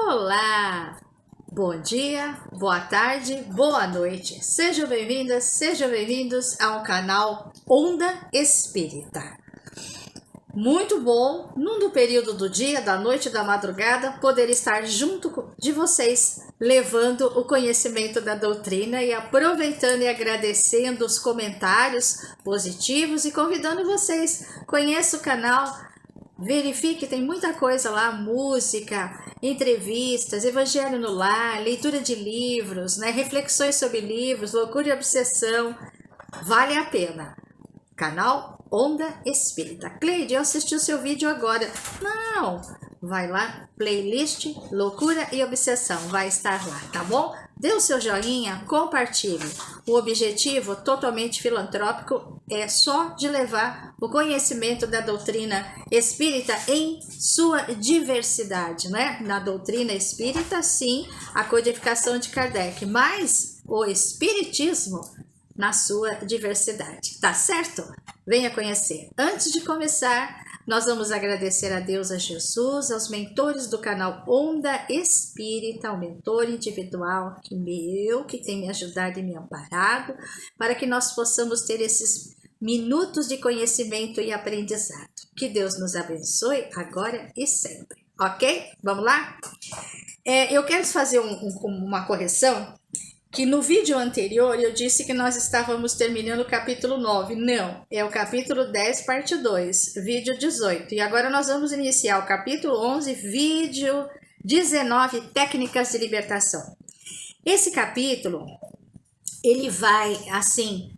Olá! Bom dia, boa tarde, boa noite. Sejam bem-vindas, sejam bem-vindos ao canal Onda Espírita. Muito bom, num período do dia, da noite, da madrugada, poder estar junto de vocês, levando o conhecimento da doutrina e aproveitando e agradecendo os comentários positivos e convidando vocês. Conheça o canal. Verifique, tem muita coisa lá, música, entrevistas, evangelho no lar, leitura de livros, né? Reflexões sobre livros, loucura e obsessão, vale a pena. Canal Onda Espírita. Cleide, eu assisti o seu vídeo agora. Não, vai lá, playlist Loucura e Obsessão, vai estar lá, tá bom? Dê o seu joinha, compartilhe. O objetivo totalmente filantrópico é só de levar o conhecimento da doutrina espírita em sua diversidade, né? Na doutrina espírita, sim, a codificação de Kardec, mas o espiritismo na sua diversidade, tá certo? Venha conhecer. Antes de começar, nós vamos agradecer a Deus, a Jesus, aos mentores do canal Onda Espírita, ao mentor individual que tem me ajudado e me amparado, para que nós possamos ter esses minutos de conhecimento e aprendizado. Que Deus nos abençoe agora e sempre, ok? Vamos lá? Eu quero fazer uma correção, que no vídeo anterior eu disse que nós estávamos terminando o capítulo 9. Não, é o capítulo 10, parte 2, vídeo 18. E agora nós vamos iniciar o capítulo 11, vídeo 19, técnicas de libertação. Esse capítulo, ele vai, assim,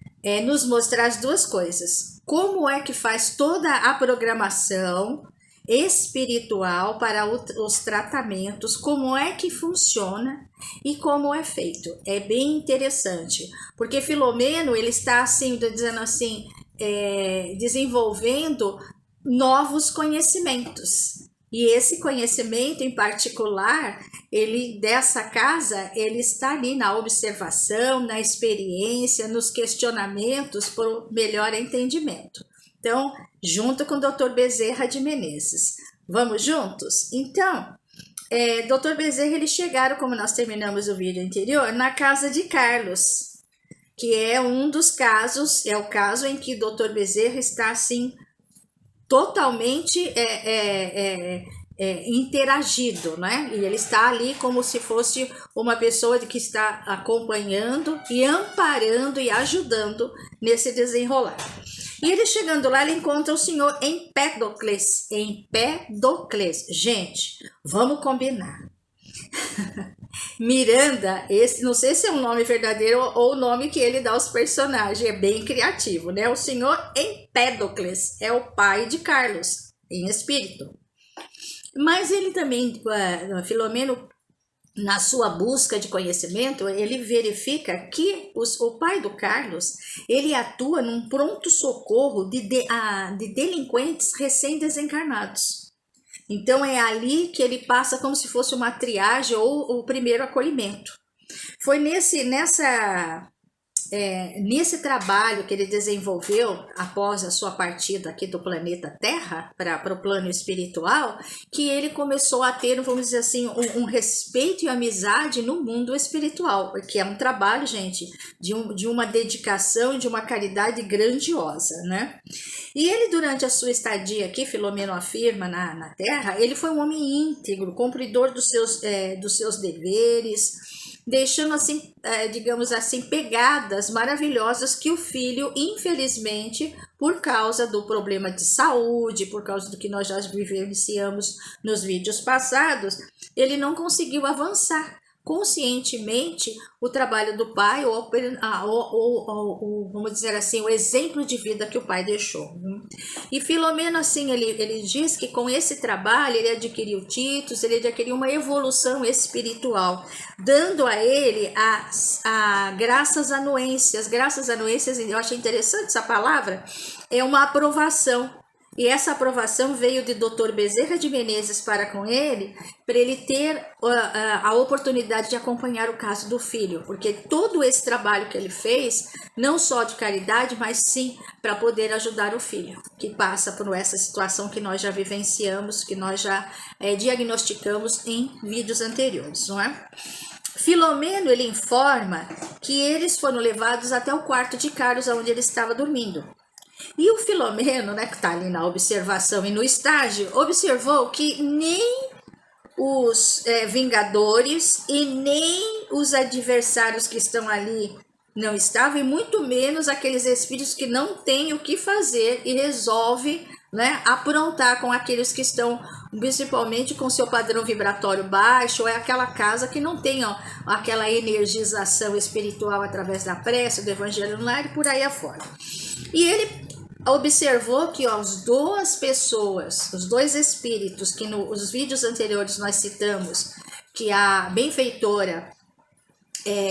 nos mostrar as duas coisas. Como é que faz toda a programação espiritual para os tratamentos, como é que funciona e como é feito. É bem interessante, porque Filomeno, ele está assim, dizendo assim, desenvolvendo novos conhecimentos. E esse conhecimento em particular, dessa casa, ele está ali na observação, na experiência, nos questionamentos para o melhor entendimento. Então, junto com o Dr. Bezerra de Menezes. Vamos juntos? Então, Dr. Bezerra, eles chegaram, como nós terminamos o vídeo anterior, na casa de Carlos, que é um dos casos, é o caso em que o Dr. Bezerra está, assim, totalmente interagido, né? E ele está ali como se fosse uma pessoa que está acompanhando e amparando e ajudando nesse desenrolar. E ele chegando lá, ele encontra o senhor Empédocles. Empédocles. Gente, vamos combinar. Miranda, não sei se é um nome verdadeiro ou o nome que ele dá aos personagens, é bem criativo, né? O senhor Empédocles é o pai de Carlos, em espírito. Mas ele também, Filomeno, na sua busca de conhecimento, ele verifica que o pai do Carlos, ele atua num pronto-socorro de delinquentes recém-desencarnados. Então é ali que ele passa como se fosse uma triagem ou o primeiro acolhimento. Foi nesse trabalho que ele desenvolveu após a sua partida aqui do planeta Terra para o plano espiritual, que ele começou a ter, vamos dizer assim, um respeito e amizade no mundo espiritual, que é um trabalho, gente, de uma dedicação e de uma caridade grandiosa, né? E ele, durante a sua estadia aqui, Filomeno afirma, na Terra, ele foi um homem íntegro, cumpridor dos seus deveres, deixando assim, digamos assim, pegadas maravilhosas que o filho, infelizmente, por causa do problema de saúde, por causa do que nós já vivenciamos nos vídeos passados, ele não conseguiu avançar conscientemente o trabalho do pai ou vamos dizer assim, o exemplo de vida que o pai deixou. E Filomeno, assim, ele diz que com esse trabalho ele adquiriu títulos, ele adquiriu uma evolução espiritual, dando a ele graças anuências, eu achei interessante essa palavra, é uma aprovação. E essa aprovação veio de Dr. Bezerra de Menezes para com ele, para ele ter a oportunidade de acompanhar o caso do filho, porque todo esse trabalho que ele fez, não só de caridade, mas sim para poder ajudar o filho, que passa por essa situação que nós já vivenciamos, que nós já diagnosticamos em vídeos anteriores, não é? Filomeno, ele informa que eles foram levados até o quarto de Carlos, onde ele estava dormindo. E o Filomeno, né, que está ali na observação e no estágio, observou que nem os vingadores e nem os adversários que estão ali não estavam, e muito menos aqueles espíritos que não têm o que fazer e resolvem, né, aprontar com aqueles que estão principalmente com seu padrão vibratório baixo, ou é aquela casa que não tem aquela energização espiritual através da prece, do evangelho no lar e por aí afora. E ele observou que as duas pessoas, os dois espíritos que nos vídeos anteriores nós citamos, que a benfeitora,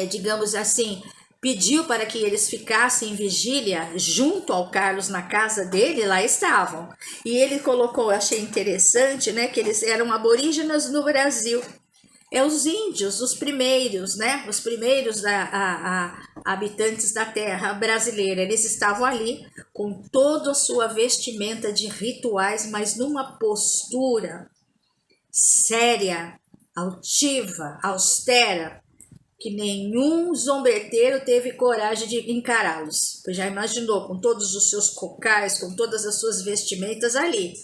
digamos assim, pediu para que eles ficassem em vigília junto ao Carlos na casa dele, lá estavam. E ele colocou, eu achei interessante, né, que eles eram aborígenas no Brasil. Os índios, os primeiros, né? Os primeiros habitantes da terra brasileira. Eles estavam ali com toda a sua vestimenta de rituais, mas numa postura séria, altiva, austera, que nenhum zombeteiro teve coragem de encará-los. Já imaginou, com todos os seus cocais, com todas as suas vestimentas ali,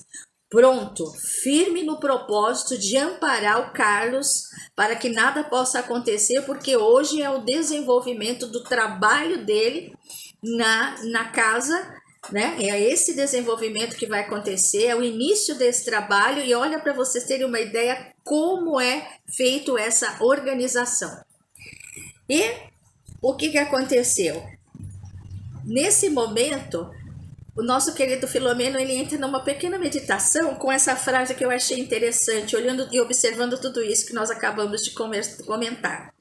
pronto, firme no propósito de amparar o Carlos para que nada possa acontecer, porque hoje é o desenvolvimento do trabalho dele na casa, né? É esse desenvolvimento que vai acontecer, é o início desse trabalho, e olha para vocês terem uma ideia como é feito essa organização. E o que aconteceu? Nesse momento, o nosso querido Filomeno, ele entra numa pequena meditação com essa frase que eu achei interessante, olhando e observando tudo isso que nós acabamos de comentar.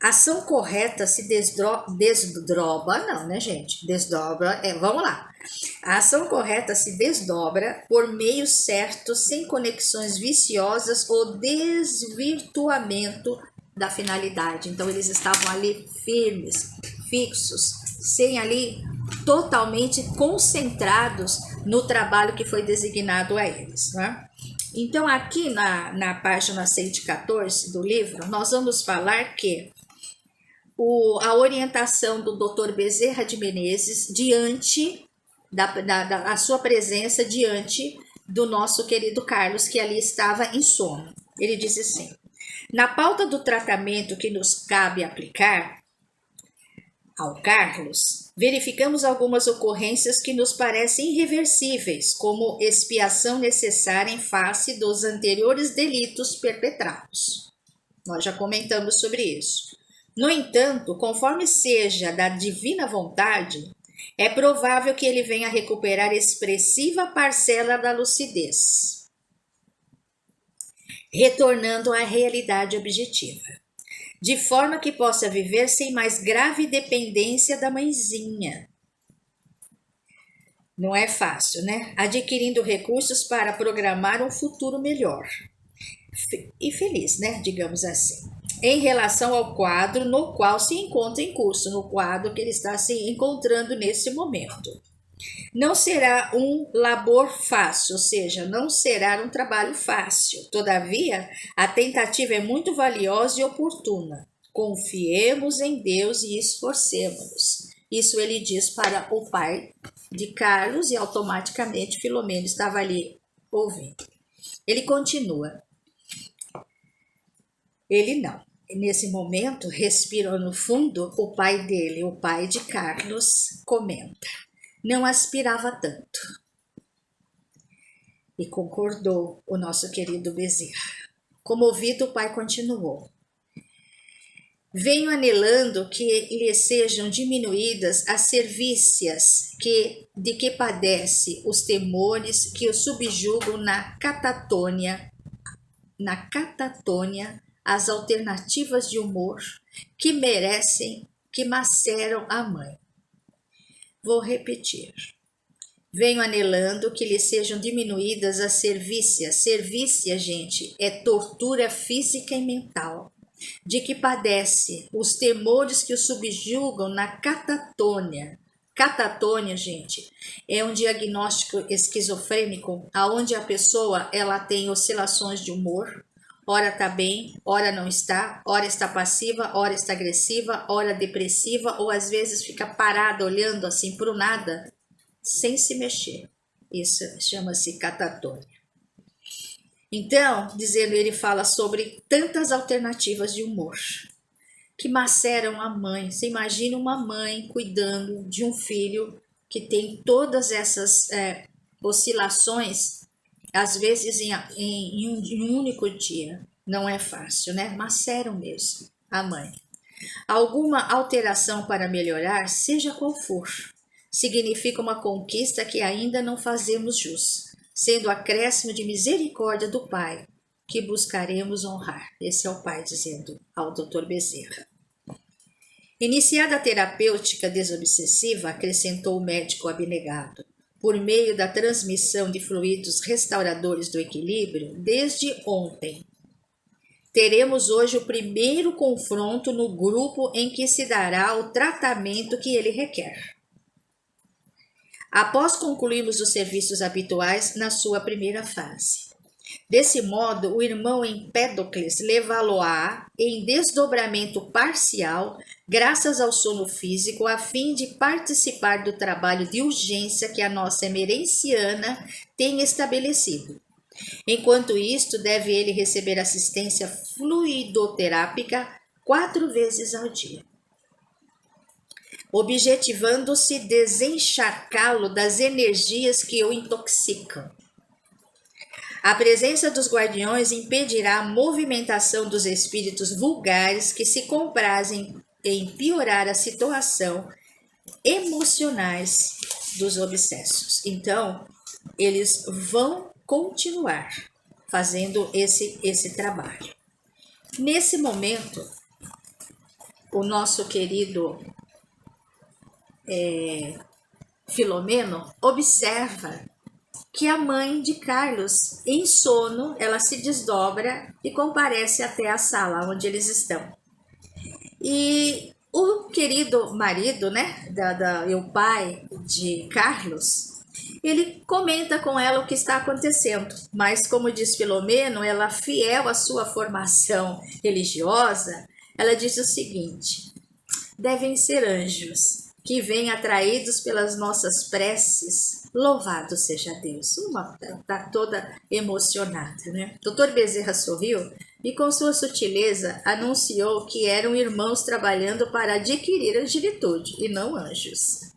A ação correta se desdobra, não, né, gente? Desdobra, vamos lá. A ação correta se desdobra por meios certos, sem conexões viciosas ou desvirtuamento da finalidade. Então, eles estavam ali firmes, fixos, sem ali totalmente concentrados no trabalho que foi designado a eles, né? Então, aqui na página 114 do livro, nós vamos falar que a orientação do Dr. Bezerra de Menezes diante a sua presença diante do nosso querido Carlos, que ali estava em sono. Ele diz assim: na pauta do tratamento que nos cabe aplicar ao Carlos, verificamos algumas ocorrências que nos parecem irreversíveis, como expiação necessária em face dos anteriores delitos perpetrados. Nós já comentamos sobre isso. No entanto, conforme seja da divina vontade, é provável que ele venha recuperar expressiva parcela da lucidez, retornando à realidade objetiva, de forma que possa viver sem mais grave dependência da mãezinha. Não é fácil, né? Adquirindo recursos para programar um futuro melhor e feliz, né? Digamos assim. Em relação ao quadro no qual se encontra em curso, no quadro que ele está se encontrando nesse momento. Não será um labor fácil, ou seja, não será um trabalho fácil. Todavia, a tentativa é muito valiosa e oportuna. Confiemos em Deus e esforcemos-nos. Isso ele diz para o pai de Carlos, e automaticamente Filomeno estava ali ouvindo. Ele continua. Ele não. Nesse momento, respirou no fundo, o pai dele, o pai de Carlos, comenta: não aspirava tanto. E concordou o nosso querido Bezerra. Comovido, o pai continuou: venho anelando que lhe sejam diminuídas as servícias de que padece os temores que o subjugam na catatônia, as alternativas de humor que maceram a mãe. Vou repetir. Venho anelando que lhe sejam diminuídas as servícias. Servícia, gente, é tortura física e mental, de que padece os temores que o subjugam na catatônia. Catatônia, gente, é um diagnóstico esquizofrênico, onde a pessoa ela tem oscilações de humor. Ora está bem, ora não está, ora está passiva, ora está agressiva, ora depressiva, ou às vezes fica parada olhando assim para o nada, sem se mexer. Isso chama-se catatônia. Então, ele fala sobre tantas alternativas de humor que maceram a mãe. Você imagina uma mãe cuidando de um filho que tem todas essas oscilações, às vezes em um único dia. Não é fácil, né? Maceram mesmo a mãe. Alguma alteração para melhorar, seja qual for, significa uma conquista que ainda não fazemos jus, sendo acréscimo de misericórdia do Pai, que buscaremos honrar. Esse é o Pai dizendo ao Dr. Bezerra. Iniciada a terapêutica desobsessiva, acrescentou o médico abnegado, por meio da transmissão de fluidos restauradores do equilíbrio, desde ontem. Teremos hoje o primeiro confronto no grupo em que se dará o tratamento que ele requer. Após concluirmos os serviços habituais na sua primeira fase. Desse modo, o irmão Empédocles levá-lo-á em desdobramento parcial, graças ao sono físico, a fim de participar do trabalho de urgência que a nossa emerenciana tem estabelecido. Enquanto isto, deve ele receber assistência fluidoterápica 4 vezes ao dia, objetivando-se desencharcá-lo das energias que o intoxicam. A presença dos guardiões impedirá a movimentação dos espíritos vulgares que se comprazem em piorar a situação emocionais dos obsessos. Então, eles vão continuar fazendo esse trabalho. Nesse momento, o nosso querido Filomeno observa que a mãe de Carlos, em sono, ela se desdobra e comparece até a sala onde eles estão. E o querido marido, né, o pai de Carlos, ele comenta com ela o que está acontecendo, mas como diz Filomeno, ela fiel à sua formação religiosa, ela diz o seguinte: devem ser anjos que vêm atraídos pelas nossas preces, louvado seja Deus. Está toda emocionada, né? Dr. Bezerra sorriu e com sua sutileza anunciou que eram irmãos trabalhando para adquirir angelitude e não anjos.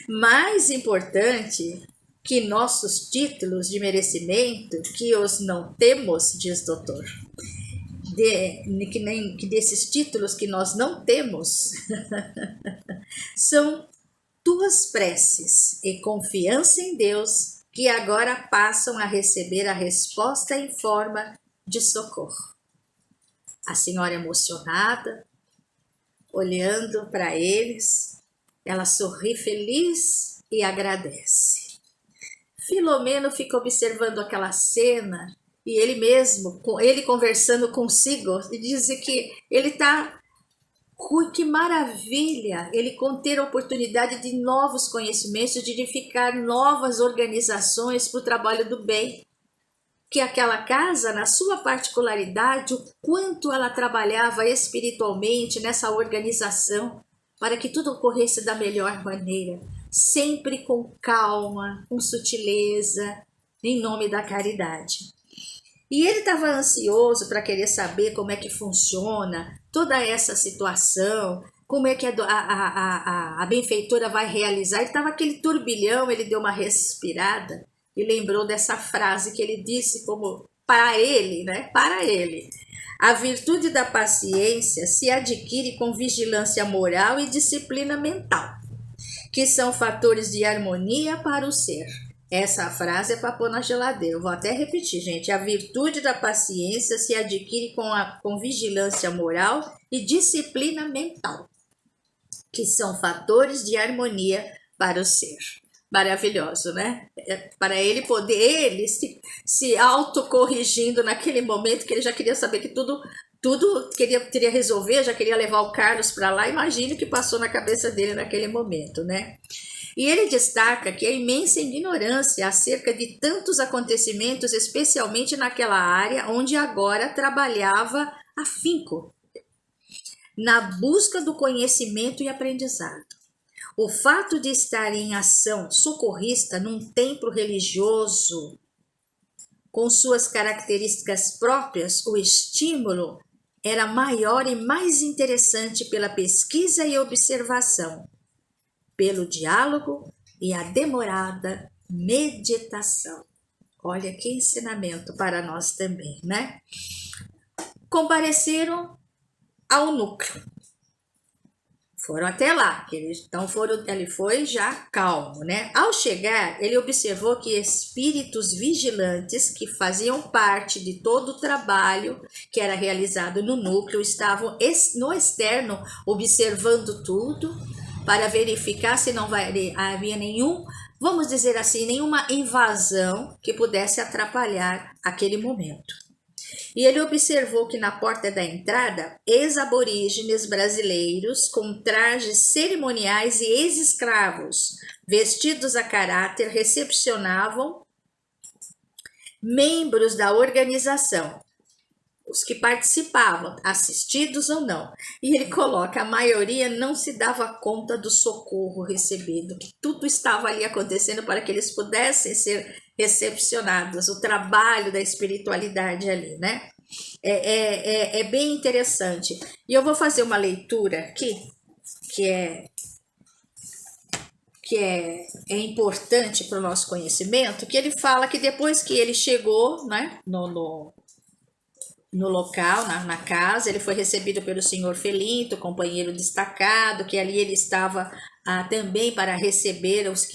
Mais importante que nossos títulos de merecimento, que os não temos, diz doutor, que desses títulos que nós não temos, são tuas preces e confiança em Deus, que agora passam a receber a resposta em forma de socorro. A senhora emocionada, olhando para eles, ela sorri feliz e agradece. Filomeno fica observando aquela cena e ele mesmo, ele conversando consigo, e diz que ele está... Que maravilha ele ter a oportunidade de novos conhecimentos, de edificar novas organizações para o trabalho do bem. Que aquela casa, na sua particularidade, o quanto ela trabalhava espiritualmente nessa organização, para que tudo ocorresse da melhor maneira, sempre com calma, com sutileza, em nome da caridade. E ele estava ansioso para querer saber como é que funciona toda essa situação, como é que a benfeitora vai realizar. Ele estava aquele turbilhão, ele deu uma respirada e lembrou dessa frase que ele disse como para ele, né? Para ele. A virtude da paciência se adquire com vigilância moral e disciplina mental, que são fatores de harmonia para o ser. Essa frase é para pôr na geladeira. Eu vou até repetir, gente. A virtude da paciência se adquire com vigilância moral e disciplina mental, que são fatores de harmonia para o ser. Maravilhoso, né? Para ele poder, ele se autocorrigindo naquele momento que ele já queria saber que tudo queria resolver, já queria levar o Carlos para lá. Imagine o que passou na cabeça dele naquele momento, né? E ele destaca que a imensa ignorância acerca de tantos acontecimentos, especialmente naquela área onde agora trabalhava afinco, na busca do conhecimento e aprendizado. O fato de estar em ação socorrista num templo religioso, com suas características próprias, o estímulo era maior e mais interessante pela pesquisa e observação, pelo diálogo e a demorada meditação. Olha que ensinamento para nós também, né? Compareceram ao núcleo. Foram até lá, ele foi já calmo, né? Ao chegar, ele observou que espíritos vigilantes que faziam parte de todo o trabalho que era realizado no núcleo estavam no externo observando tudo para verificar se não havia vamos dizer assim, nenhuma invasão que pudesse atrapalhar aquele momento. E ele observou que na porta da entrada, ex-aborígenes brasileiros com trajes cerimoniais e ex-escravos, vestidos a caráter, recepcionavam membros da organização, os que participavam, assistidos ou não. E ele coloca, a maioria não se dava conta do socorro recebido, que tudo estava ali acontecendo para que eles pudessem ser recepcionados, o trabalho da espiritualidade ali, né? É bem interessante. E eu vou fazer uma leitura aqui, que é importante para o nosso conhecimento, que ele fala que depois que ele chegou, né, no local, na casa, ele foi recebido pelo senhor Felinto, companheiro destacado, que ali ele estava também para receber os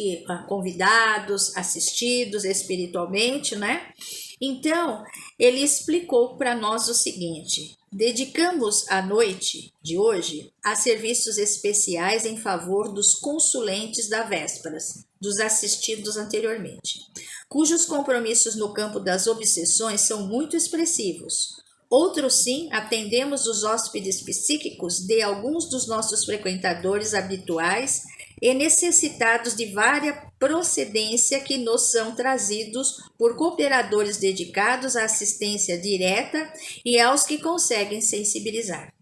convidados, assistidos espiritualmente, né? Então, ele explicou para nós o seguinte: dedicamos a noite de hoje a serviços especiais em favor dos consulentes da vésperas, dos assistidos anteriormente, cujos compromissos no campo das obsessões são muito expressivos. Outros sim, atendemos os hóspedes psíquicos de alguns dos nossos frequentadores habituais e necessitados de vária procedência que nos são trazidos por cooperadores dedicados à assistência direta e aos que conseguem sensibilizar,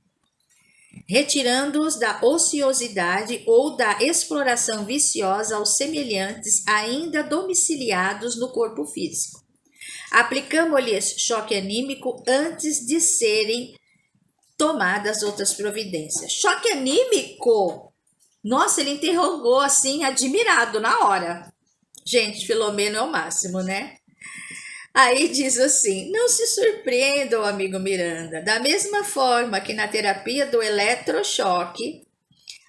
retirando-os da ociosidade ou da exploração viciosa aos semelhantes ainda domiciliados no corpo físico. Aplicamos-lhes choque anímico antes de serem tomadas outras providências. Choque anímico? Nossa, ele interrogou assim, admirado na hora. Gente, Filomeno é o máximo, né? Aí diz assim: não se surpreendam, amigo Miranda, da mesma forma que na terapia do eletrochoque,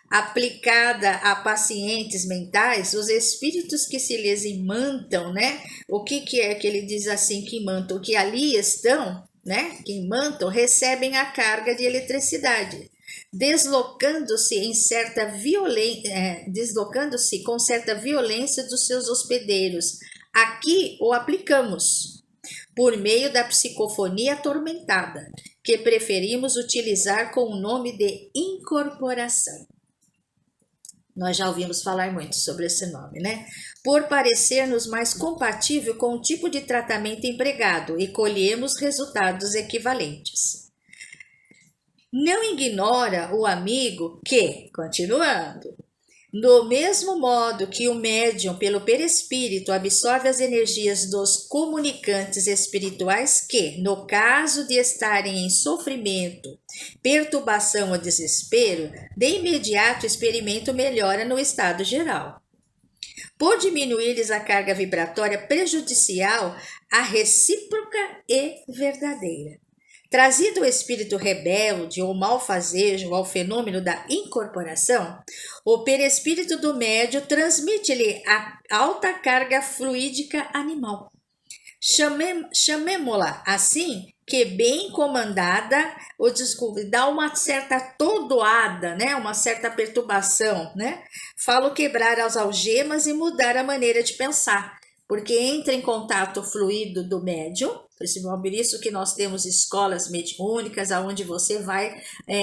aplicada a pacientes mentais, os espíritos que se lhes imantam, né? O que é que ele diz assim que imantam? Que ali estão, né? Que imantam, recebem a carga de eletricidade, deslocando-se com certa violência dos seus hospedeiros. Aqui o aplicamos por meio da psicofonia atormentada, que preferimos utilizar com o nome de incorporação. Nós já ouvimos falar muito sobre esse nome, né? Por parecer-nos mais compatível com o tipo de tratamento empregado e colhemos resultados equivalentes. Não ignora o amigo que, continuando, do mesmo modo que o médium, pelo perispírito, absorve as energias dos comunicantes espirituais que, no caso de estarem em sofrimento, perturbação ou desespero, de imediato experimenta melhora no estado geral. Por diminuir-lhes a carga vibratória prejudicial, a recíproca e verdadeira. Trazido o espírito rebelde ou malfazejo ao fenômeno da incorporação, o perispírito do médium transmite-lhe a alta carga fluídica animal. Chamemo-la assim que bem comandada, ou desculpe, dá uma certa atordoada, né? Uma certa perturbação, né? Falo quebrar as algemas e mudar a maneira de pensar, porque entra em contato fluido do médium, por isso que nós temos escolas mediúnicas, onde você vai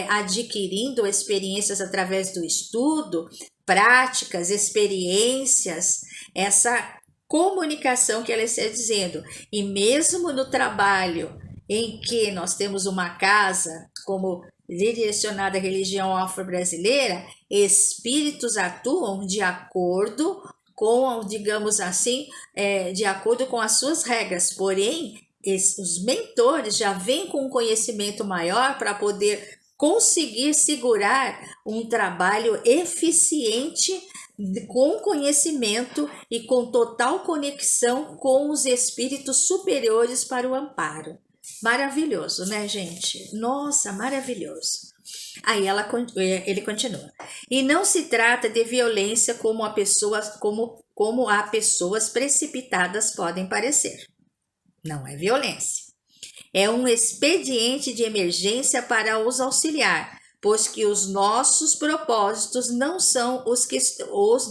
adquirindo experiências através do estudo, práticas, experiências, essa comunicação que ela está dizendo. E mesmo no trabalho em que nós temos uma casa, como direcionada à religião afro-brasileira, espíritos atuam de acordo com, digamos assim, de acordo com as suas regras, porém, os mentores já vêm com um conhecimento maior para poder conseguir segurar um trabalho eficiente com conhecimento e com total conexão com os espíritos superiores para o amparo. Maravilhoso, né, gente? Nossa, maravilhoso. Aí ele continua. E não se trata de violência como há pessoas precipitadas podem parecer. Não é violência. É um expediente de emergência para os auxiliar, pois que os nossos propósitos não são os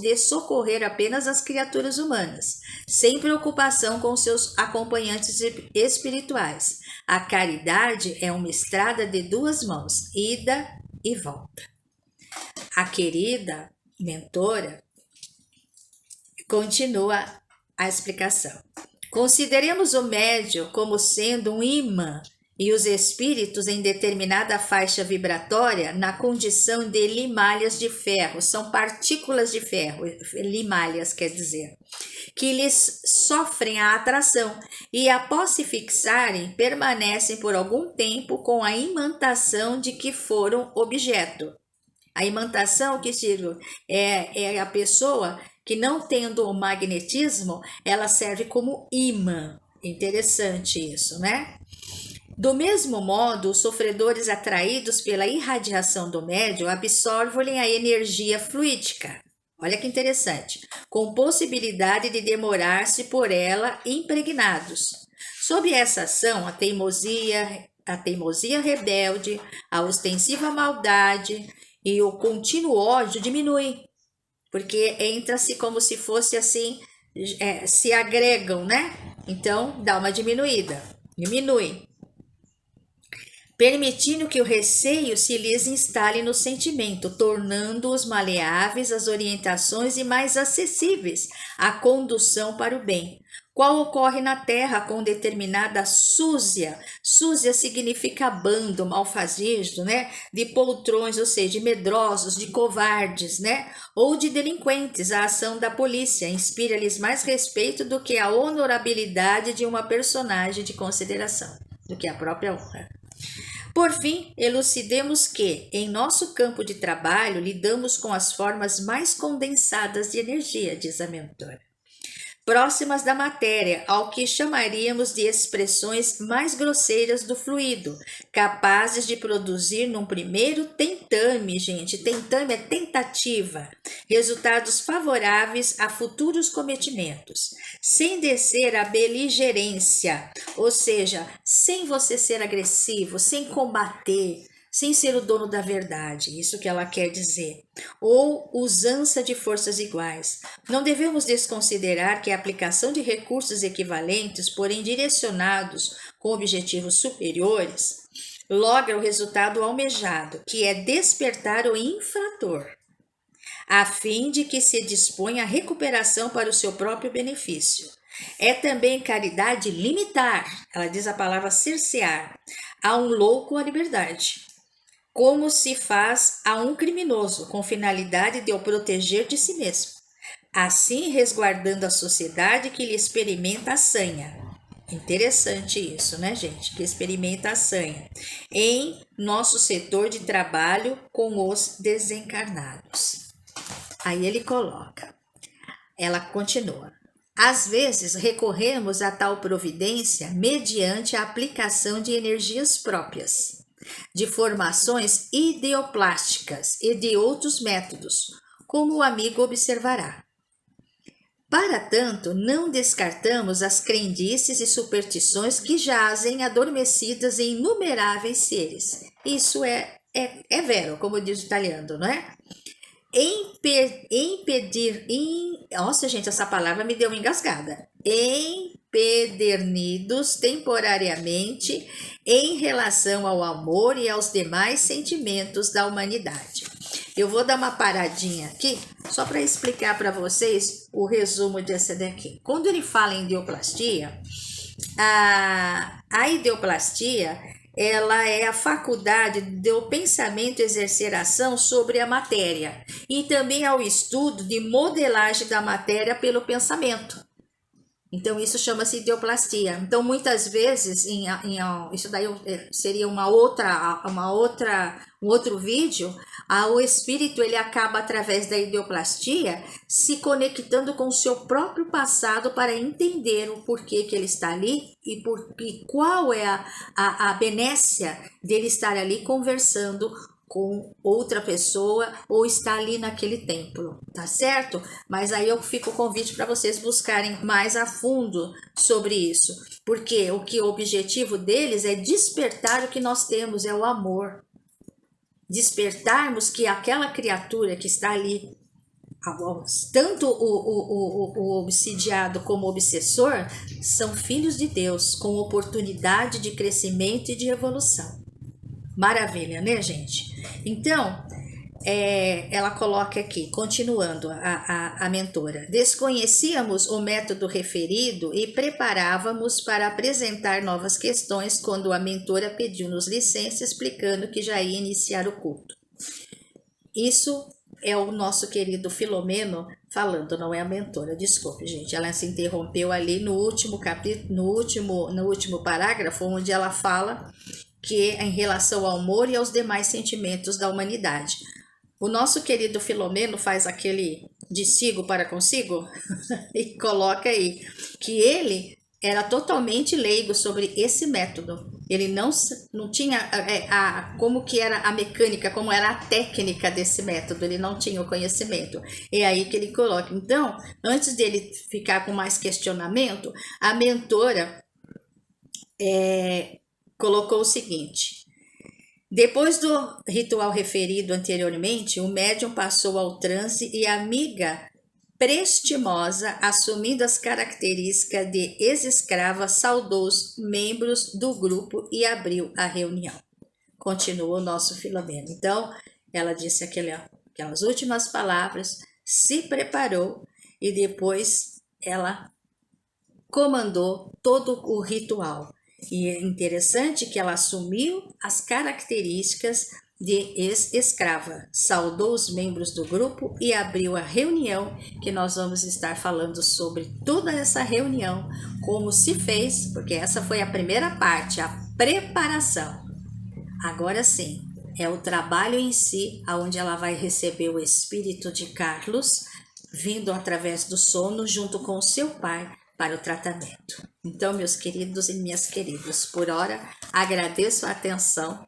de socorrer apenas as criaturas humanas, sem preocupação com seus acompanhantes espirituais. A caridade é uma estrada de duas mãos, ida e volta. A querida mentora continua a explicação. Consideremos o médium como sendo um imã e os espíritos em determinada faixa vibratória na condição de limalhas de ferro, são partículas de ferro, limalhas quer dizer, que lhes sofrem a atração e após se fixarem, permanecem por algum tempo com a imantação de que foram objeto. A imantação, que é a pessoa que não tendo o magnetismo, ela serve como imã. Interessante isso, né? Do mesmo modo, os sofredores atraídos pela irradiação do médium absorvem a energia fluídica. Olha que interessante. Com possibilidade de demorar-se por ela impregnados. Sob essa ação, a teimosia rebelde, a ostensiva maldade e o contínuo ódio diminuem, porque entra-se como se fosse assim, se agregam, né? Então, dá uma diminuída, diminui. Permitindo que o receio se lhes instale no sentimento, tornando-os maleáveis às orientações e mais acessíveis à condução para o bem. Qual ocorre na terra com determinada súzia. Súzia significa bando, malfazejo, né? De poltrões, ou seja, de medrosos, de covardes, né? Ou de delinquentes. A ação da polícia inspira-lhes mais respeito do que a honorabilidade de uma personagem de consideração, do que a própria honra. Por fim, elucidemos que, em nosso campo de trabalho, lidamos com as formas mais condensadas de energia, diz a mentora, próximas da matéria, ao que chamaríamos de expressões mais grosseiras do fluido, capazes de produzir num primeiro tentame, gente, tentame é tentativa, resultados favoráveis a futuros cometimentos, sem descer à beligerência, ou seja, sem você ser agressivo, sem combater, sem ser o dono da verdade, isso que ela quer dizer, ou usança de forças iguais. Não devemos desconsiderar que a aplicação de recursos equivalentes, porém direcionados com objetivos superiores, logra o resultado almejado, que é despertar o infrator, a fim de que se disponha a recuperação para o seu próprio benefício. É também caridade limitar, ela diz a palavra cercear, a um louco a liberdade, como se faz a um criminoso, com finalidade de o proteger de si mesmo, assim resguardando a sociedade que lhe experimenta a sanha. Interessante isso, né, gente? Que experimenta a sanha em nosso setor de trabalho com os desencarnados. Aí ele coloca, ela continua. Às vezes recorremos a tal providência mediante a aplicação de energias próprias, de formações ideoplásticas e de outros métodos, como o amigo observará. Para tanto, não descartamos as crendices e superstições que jazem adormecidas em inumeráveis seres. Isso é vero, como diz o italiano, não é? Nossa, gente, essa palavra me deu uma engasgada. Empedernidos temporariamente em relação ao amor e aos demais sentimentos da humanidade. Eu vou dar uma paradinha aqui, só para explicar para vocês o resumo dessa daqui. Quando ele fala em ideoplastia, a ideoplastia, ela é a faculdade do pensamento exercer ação sobre a matéria e também ao estudo de modelagem da matéria pelo pensamento. Então, isso chama-se ideoplastia. Então, muitas vezes, isso daí seria um outro vídeo, o espírito ele acaba, através da ideoplastia, se conectando com o seu próprio passado para entender o porquê que ele está ali e qual é a benécia dele estar ali conversando com outra pessoa ou está ali naquele templo, tá certo? Mas aí eu fico o convite para vocês buscarem mais a fundo sobre isso, porque o objetivo deles é despertar o que nós temos, é o amor. Despertarmos que aquela criatura que está ali, tanto o obsidiado como o obsessor, são filhos de Deus, com oportunidade de crescimento e de evolução. Maravilha, né, gente? Então, ela coloca aqui, continuando a mentora: desconhecíamos o método referido e preparávamos para apresentar novas questões quando a mentora pediu-nos licença, explicando que já ia iniciar o culto. Isso é o nosso querido Filomeno falando, não é a mentora, desculpe, gente. Ela se interrompeu ali no último capítulo, no último parágrafo, onde ela fala que é em relação ao amor e aos demais sentimentos da humanidade. O nosso querido Filomeno faz aquele de sigo para consigo e coloca aí que ele era totalmente leigo sobre esse método. Ele não tinha como que era a mecânica, como era a técnica desse método, ele não tinha o conhecimento. É aí que ele coloca. Então, antes dele ficar com mais questionamento, a mentora colocou o seguinte: depois do ritual referido anteriormente, o médium passou ao transe e a amiga prestimosa, assumindo as características de ex-escrava, saudou os membros do grupo e abriu a reunião. Continua o nosso Filomeno. Então, ela disse aquelas últimas palavras, se preparou e depois ela comandou todo o ritual. E é interessante que ela assumiu as características de ex-escrava, saudou os membros do grupo e abriu a reunião, que nós vamos estar falando sobre toda essa reunião, como se fez, porque essa foi a primeira parte, a preparação. Agora sim, é o trabalho em si, onde ela vai receber o espírito de Carlos, vindo através do sono, junto com o seu pai, para o tratamento. Então, meus queridos e minhas queridas, por hora, agradeço a atenção.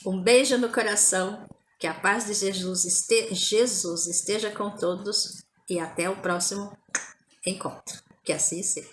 Um beijo no coração, que a paz de Jesus esteja com todos e até o próximo encontro. Que assim seja.